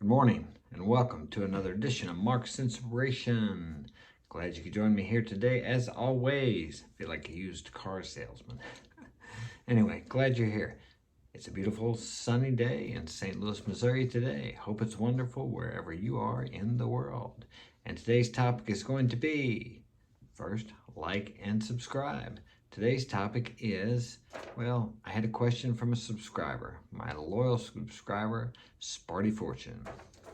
morning and welcome to another edition of Mark's Inspiration. Glad you could join me here today as always. Feel like a used car salesman. Anyway, glad you're here. It's a beautiful sunny day in St. Louis, Missouri today. Hope it's wonderful wherever you are in the world. And today's topic is going to be, first, like and subscribe. Today's topic is, well, I had a question from a subscriber, my loyal subscriber, Sparty Fortune.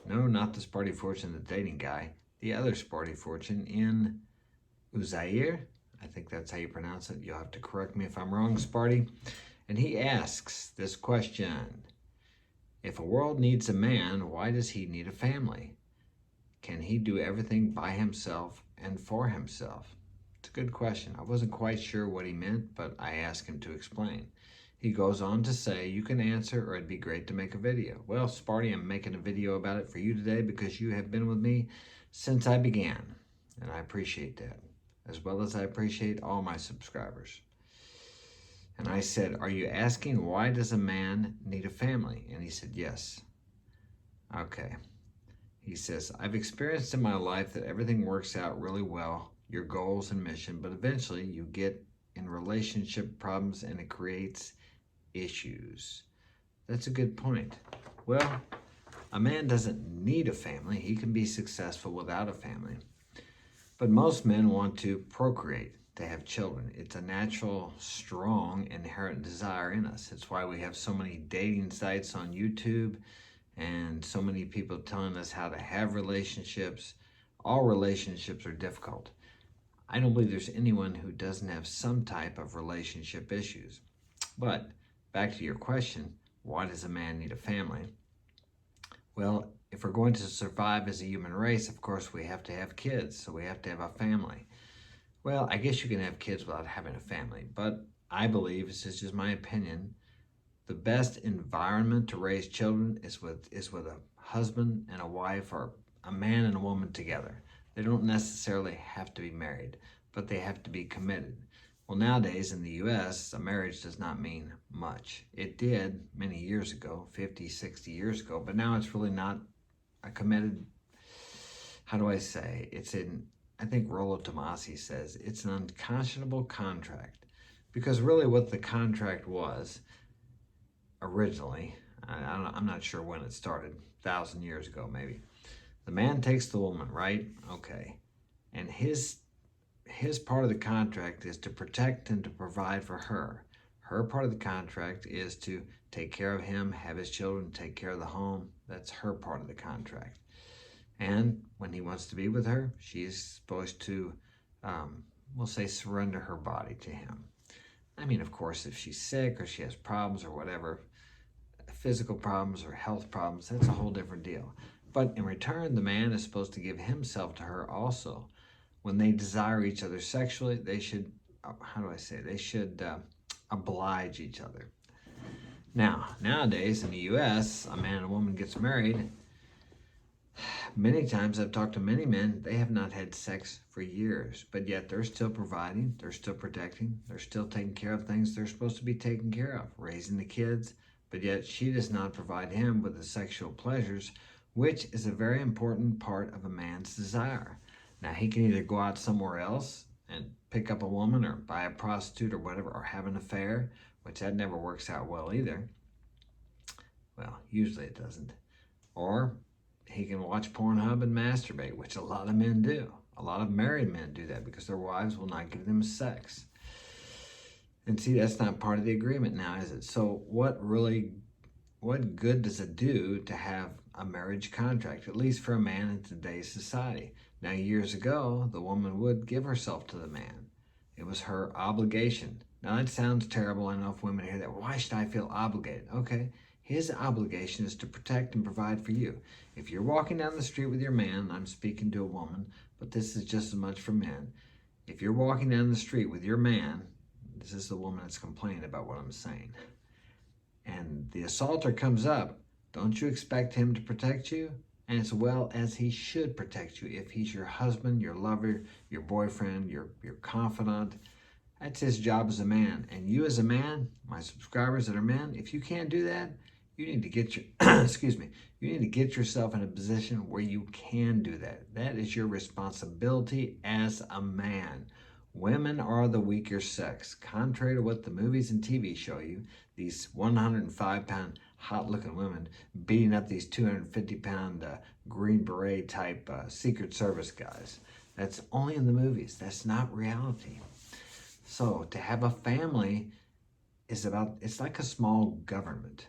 No, not the Sparty Fortune, the dating guy, the other Sparty Fortune in Uzair. I think that's how you pronounce it. You'll have to correct me if I'm wrong, Sparty. And he asks this question: if a world needs a man, why does he need a family? Can he do everything by himself and for himself? It's a good question. I wasn't quite sure what he meant, but I asked him to explain. He goes on to say, you can answer or it'd be great to make a video. Well, Sparty, I'm making a video about it for you today because you have been with me since I began, and I appreciate that, as well as I appreciate all my subscribers. And I said, are you asking why does a man need a family? And he said, yes. Okay. He says, I've experienced in my life that everything works out really well, your goals and mission, but eventually you get in relationship problems and it creates issues. That's a good point. Well, a man doesn't need a family. He can be successful without a family. But most men want to procreate, to have children. It's a natural, strong, inherent desire in us. It's why we have so many dating sites on YouTube and so many people telling us how to have relationships. All relationships are difficult. I don't believe there's anyone who doesn't have some type of relationship issues. But back to your question, why does a man need a family? Well, if we're going to survive as a human race, of course, we have to have kids, so we have to have a family. Well, I guess you can have kids without having a family, but I believe, this is just my opinion, the best environment to raise children is with a husband and a wife, or a man and a woman together. They don't necessarily have to be married, but they have to be committed. Well, nowadays in the U.S., a marriage does not mean much. It did many years ago, 50, 60 years ago, but now it's really not a committed, how do I say, I think Rollo Tomassi says, it's an unconscionable contract. Because really what the contract was originally, I'm not sure when it started, 1,000 years ago maybe. The man takes the woman, right? Okay. And his part of the contract is to protect and to provide for her. Her part of the contract is to take care of him, have his children, take care of the home. That's her part of the contract. And when he wants to be with her, she's supposed to, we'll say, surrender her body to him. I mean, of course, if she's sick or she has problems or whatever, physical problems or health problems, that's a whole different deal. But in return, the man is supposed to give himself to her also. When they desire each other sexually, they should, they should oblige each other. Now, nowadays in the U.S., a man and a woman gets married. Many times I've talked to many men, they have not had sex for years, but yet they're still providing, they're still protecting, they're still taking care of things they're supposed to be taken care of, raising the kids, but yet she does not provide him with the sexual pleasures, which is a very important part of a man's desire. Now, he can either go out somewhere else and pick up a woman or buy a prostitute or whatever, or have an affair, which that never works out well either. Well, usually it doesn't. Or he can watch Pornhub and masturbate, which a lot of men do. A lot of married men do that because their wives will not give them sex. And see, that's not part of the agreement now, is it? So what good does it do to have a marriage contract, at least for a man in today's society? Now, years ago, the woman would give herself to the man. It was her obligation. Now, that sounds terrible. I know if women hear that, why should I feel obligated? Okay, his obligation is to protect and provide for you. If you're walking down the street with your man, I'm speaking to a woman, but this is just as much for men. If you're walking down the street with your man, this is the woman that's complaining about what I'm saying, and the assaulter comes up, don't you expect him to protect you? And as well as he should protect you. If he's your husband, your lover, your boyfriend, your confidant, that's his job as a man. And you as a man, my subscribers that are men, if you can't do that, You need to get your, excuse me, you need to get yourself in a position where you can do that. That is your responsibility as a man. Women are the weaker sex. Contrary to what the movies and TV show you, these 105-pound hot-looking women beating up these 250-pound Green Beret type Secret Service guys. That's only in the movies. That's not reality. So to have a family is about, it's like a small government.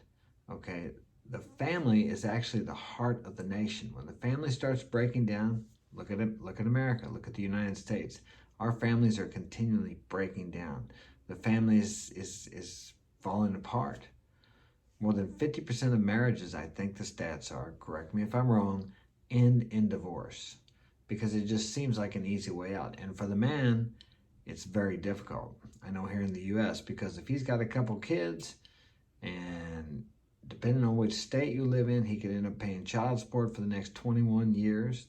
Okay, the family is actually the heart of the nation. When the family starts breaking down, look at it, look at America, look at the United States. Our families are continually breaking down. The family is falling apart. More than 50% of marriages, I think the stats are, correct me if I'm wrong, end in divorce because it just seems like an easy way out. And for the man, it's very difficult. I know here in the U.S. because if he's got a couple kids and depending on which state you live in, he could end up paying child support for the next 21 years.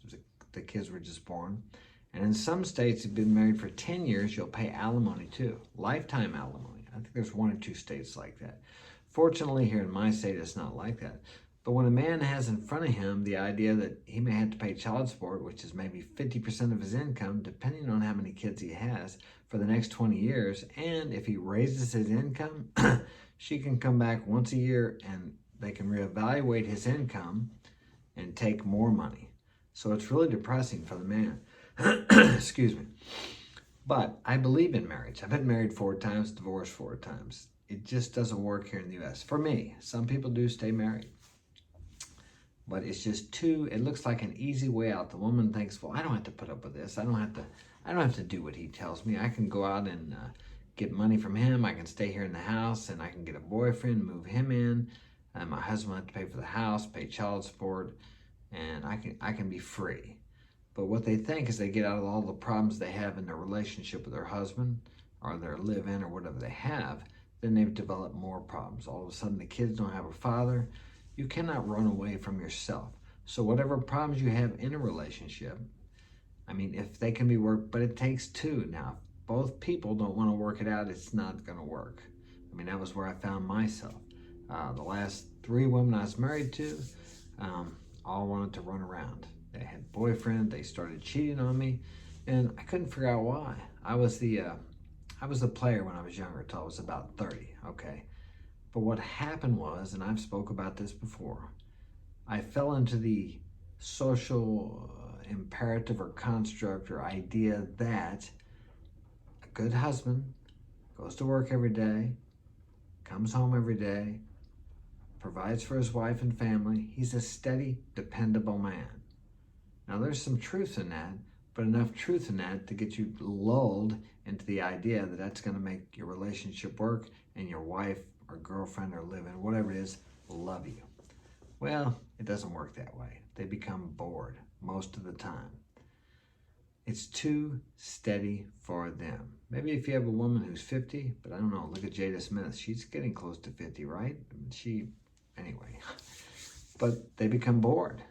The kids were just born. And in some states, if you've been married for 10 years, you'll pay alimony too. Lifetime alimony. I think there's 1 or 2 states like that. Fortunately, here in my state, it's not like that. But when a man has in front of him the idea that he may have to pay child support, which is maybe 50% of his income, depending on how many kids he has, for the next 20 years, and if he raises his income, she can come back once a year and they can reevaluate his income and take more money. So it's really depressing for the man. Excuse me. But I believe in marriage. I've been married 4 times, divorced 4 times. It just doesn't work here in the U.S. For me, some people do stay married. But it's just it looks like an easy way out. The woman thinks, well, I don't have to put up with this. I don't have to do what he tells me. I can go out and get money from him. I can stay here in the house and I can get a boyfriend, move him in. And my husband will have to pay for the house, pay child support, and I can be free. But what they think is they get out of all the problems they have in their relationship with their husband or their live-in or whatever they have, then they've developed more problems. All of a sudden the kids don't have a father. You cannot run away from yourself. So whatever problems you have in a relationship, I mean, if they can be worked, but it takes 2. Now, if both people don't want to work it out, it's not going to work. I mean, that was where I found myself. The last 3 women I was married to all wanted to run around. They had boyfriend, they started cheating on me, and I couldn't figure out why. I was the player when I was younger, until I was about 30, okay? But what happened was, and I've spoke about this before, I fell into the social imperative or construct or idea that a good husband goes to work every day, comes home every day, provides for his wife and family. He's a steady, dependable man. Now there's some truth in that, but enough truth in that to get you lulled into the idea that that's going to make your relationship work and your wife or girlfriend or live-in, whatever it is, love you. Well, it doesn't work that way. They become bored most of the time. It's too steady for them. Maybe if you have a woman who's 50, but I don't know, look at Jada Smith. She's getting close to 50, right? Anyway. But they become bored.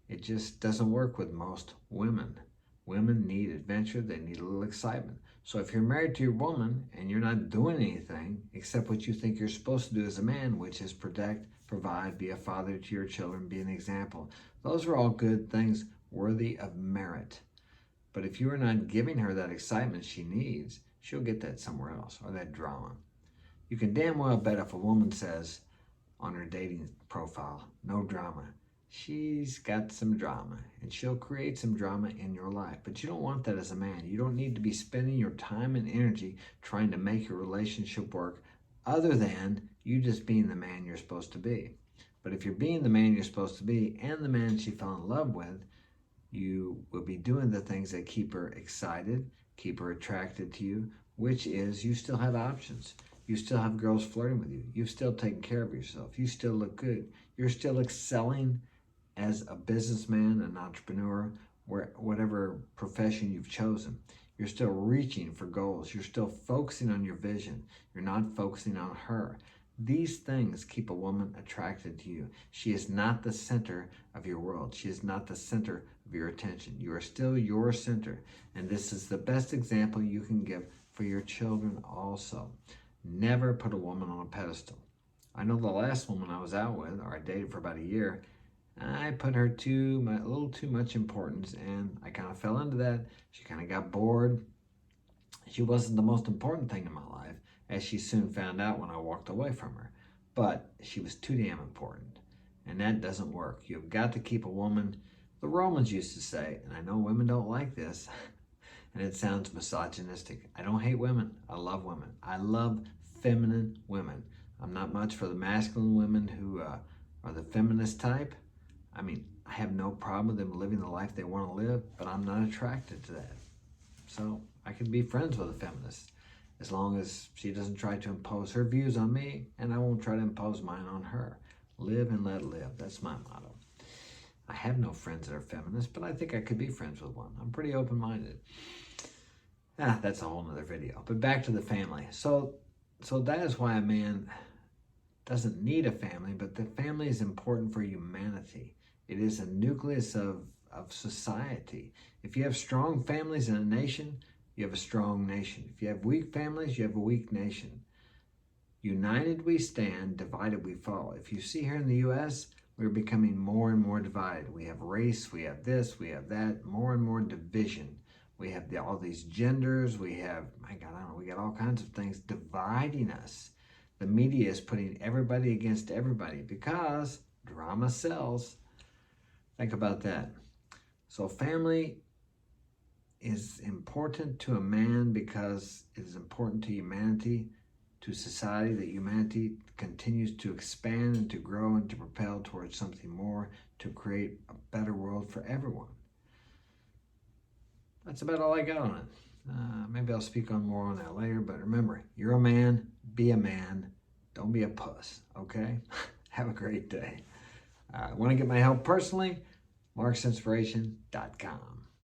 It just doesn't work with most women. Women need adventure. They need a little excitement. So if you're married to your woman and you're not doing anything except what you think you're supposed to do as a man, which is protect, provide, be a father to your children, be an example, those are all good things worthy of merit. But if you are not giving her that excitement she needs, she'll get that somewhere else, or that drama. You can damn well bet if a woman says on her dating profile, no drama, she's got some drama, and she'll create some drama in your life. But you don't want that as a man. You don't need to be spending your time and energy trying to make your relationship work other than you just being the man you're supposed to be. But if you're being the man you're supposed to be and the man she fell in love with, you will be doing the things that keep her excited, keep her attracted to you, which is you still have options. You still have girls flirting with you. You've still taken care of yourself. You still look good. You're still excelling as a businessman, an entrepreneur, whatever profession you've chosen. You're still reaching for goals. You're still focusing on your vision. You're not focusing on her. These things keep a woman attracted to you. She is not the center of your world. She is not the center of your attention. You are still your center. And this is the best example you can give for your children also. Never put a woman on a pedestal. I know the last woman I was out with, or I dated for about a year, I put her a little too much importance, and I kind of fell into that. She kind of got bored. She wasn't the most important thing in my life, as she soon found out when I walked away from her. But she was too damn important, and that doesn't work. You've got to keep a woman. The Romans used to say, and I know women don't like this, and it sounds misogynistic. I don't hate women. I love women. I love feminine women. I'm not much for the masculine women who are the feminist type. I mean, I have no problem with them living the life they want to live, but I'm not attracted to that. So I can be friends with a feminist as long as she doesn't try to impose her views on me, and I won't try to impose mine on her. Live and let live. That's my motto. I have no friends that are feminists, but I think I could be friends with one. I'm pretty open-minded. That's a whole nother video. But back to the family. So that is why a man doesn't need a family, but the family is important for humanity. It is a nucleus of society. If you have strong families in a nation, you have a strong nation. If you have weak families, you have a weak nation. United we stand, divided we fall. If you see here in the U.S., we're becoming more and more divided. We have race, we have this, we have that, more and more division. We have all these genders, we have, my God, I don't know, we got all kinds of things dividing us. The media is putting everybody against everybody because drama sells. Think about that. So family is important to a man because it is important to humanity, to society, that humanity continues to expand and to grow and to propel towards something more, to create a better world for everyone. That's about all I got on it. Maybe I'll speak on more on that later, but remember, you're a man, be a man, don't be a puss, okay? Have a great day. Want to get my help personally? marksinspiration.com.